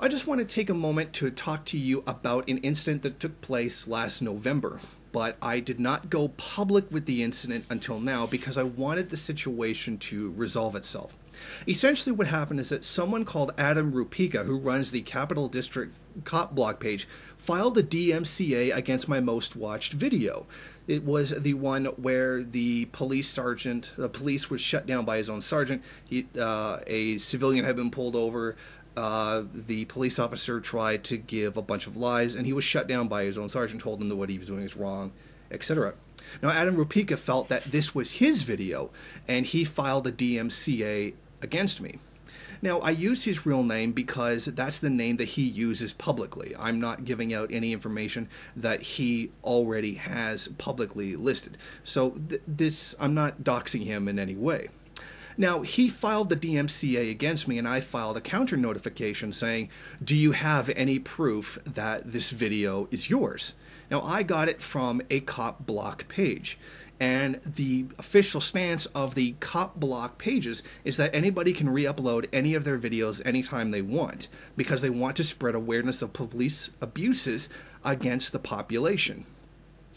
I just want to take a moment to talk to you about an incident that took place last November, but I did not go public with the incident until now because I wanted the situation to resolve itself. Essentially, what happened is that someone called Adam Rupika, who runs the Capital District Cop blog page, filed a DMCA against my most watched video. It was the one where the police was shut down by his own sergeant. A civilian had been pulled over. The police officer tried to give a bunch of lies, and he was shut down by his own sergeant, told him that what he was doing is wrong, etc. Now, Adam Rupika felt that this was his video, and he filed a DMCA against me. Now, I use his real name because that's the name that he uses publicly. I'm not giving out any information that he already has publicly listed. So I'm not doxing him in any way. Now, he filed the DMCA against me, and I filed a counter notification saying, do you have any proof that this video is yours? Now, I got it from a cop block page. And the official stance of the cop block pages is that anybody can re-upload any of their videos anytime they want, because they want to spread awareness of police abuses against the population.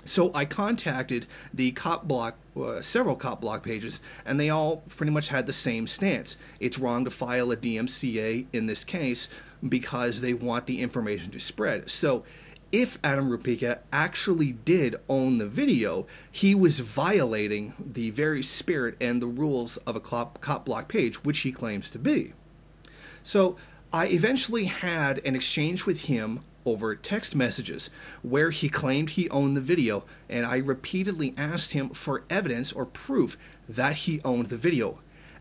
So I contacted the cop block, several cop block pages, and they all pretty much had the same stance. It's wrong to file a DMCA in this case because they want the information to spread. So if Adam Rupika actually did own the video, he was violating the very spirit and the rules of a cop block page, which he claims to be. So I eventually had an exchange with him over text messages where he claimed he owned the video, and I repeatedly asked him for evidence or proof that he owned the video.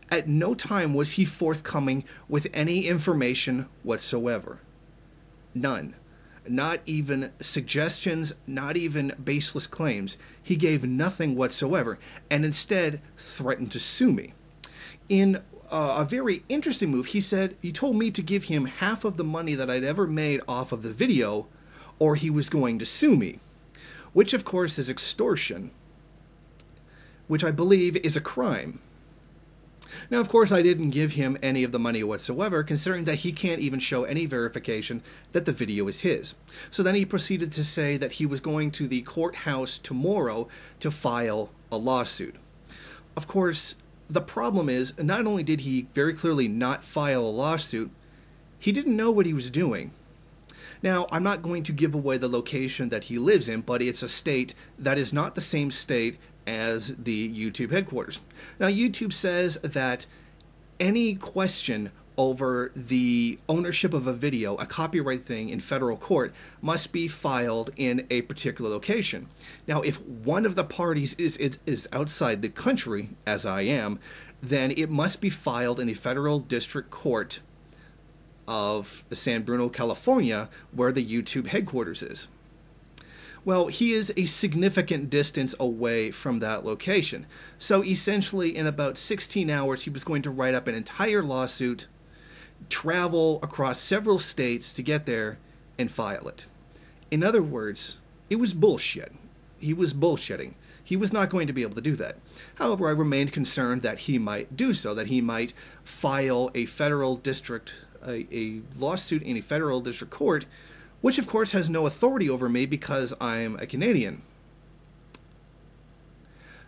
At no time was he forthcoming with any information whatsoever. None. Not even suggestions, not even baseless claims. He gave nothing whatsoever, and instead threatened to sue me. In a very interesting move, he told me to give him half of the money that I'd ever made off of the video, or he was going to sue me, which of course is extortion, which I believe is a crime. Now, of course, I didn't give him any of the money whatsoever, considering that he can't even show any verification that the video is his. So then he proceeded to say that he was going to the courthouse tomorrow to file a lawsuit. Of course, the problem is, not only did he very clearly not file a lawsuit, he didn't know what he was doing. Now, I'm not going to give away the location that he lives in, but it's a state that is not the same state as the YouTube headquarters. Now, YouTube says that any question over the ownership of a video, a copyright thing in federal court, must be filed in a particular location. Now, if one of the parties is outside the country, as I am, then it must be filed in the federal district court of San Bruno, California, where the YouTube headquarters is. Well, he is a significant distance away from that location. So essentially, in about 16 hours, he was going to write up an entire lawsuit, travel across several states to get there, and file it. In other words, it was bullshit. He was bullshitting. He was not going to be able to do that. However, I remained concerned that he might do so, that he might file a lawsuit in a federal district court, which of course has no authority over me because I'm a Canadian.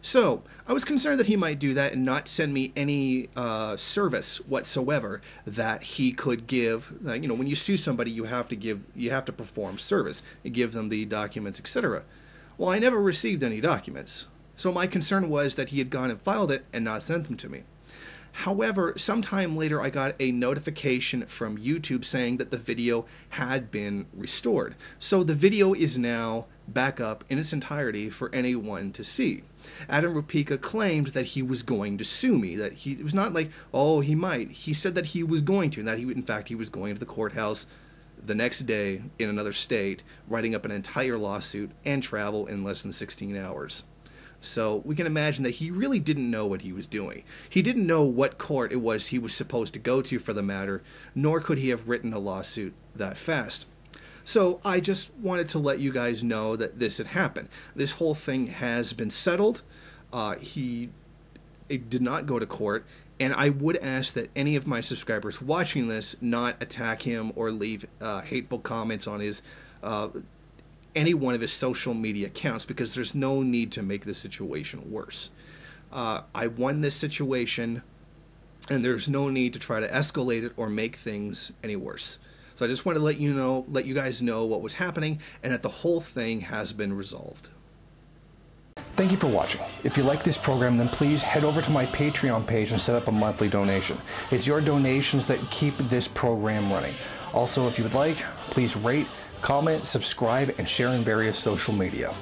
So, I was concerned that he might do that and not send me any service whatsoever that he could give. When you sue somebody, you have to perform service. You give them the documents, etc. Well, I never received any documents. So my concern was that he had gone and filed it and not sent them to me. However, sometime later I got a notification from YouTube saying that the video had been restored. So the video is now back up in its entirety for anyone to see. Adam Rupika claimed that he was going to sue me, that it was not like, oh, he might. He said that he was going to, and that in fact he was going to the courthouse the next day in another state, writing up an entire lawsuit and travel in less than 16 hours. So we can imagine that he really didn't know what he was doing. He didn't know what court it was he was supposed to go to for the matter, nor could he have written a lawsuit that fast. So I just wanted to let you guys know that this had happened. This whole thing has been settled. He did not go to court, And I would ask that any of my subscribers watching this not attack him or leave hateful comments on his any one of his social media accounts, because there's no need to make the situation worse. I won this situation, and there's no need to try to escalate it or make things any worse. So I just want to let you guys know what was happening, and that the whole thing has been resolved. Thank you for watching. If you like this program, then please head over to my Patreon page and set up a monthly donation. It's your donations that keep this program running. Also, if you would like, please rate, comment, subscribe, and share in various social media.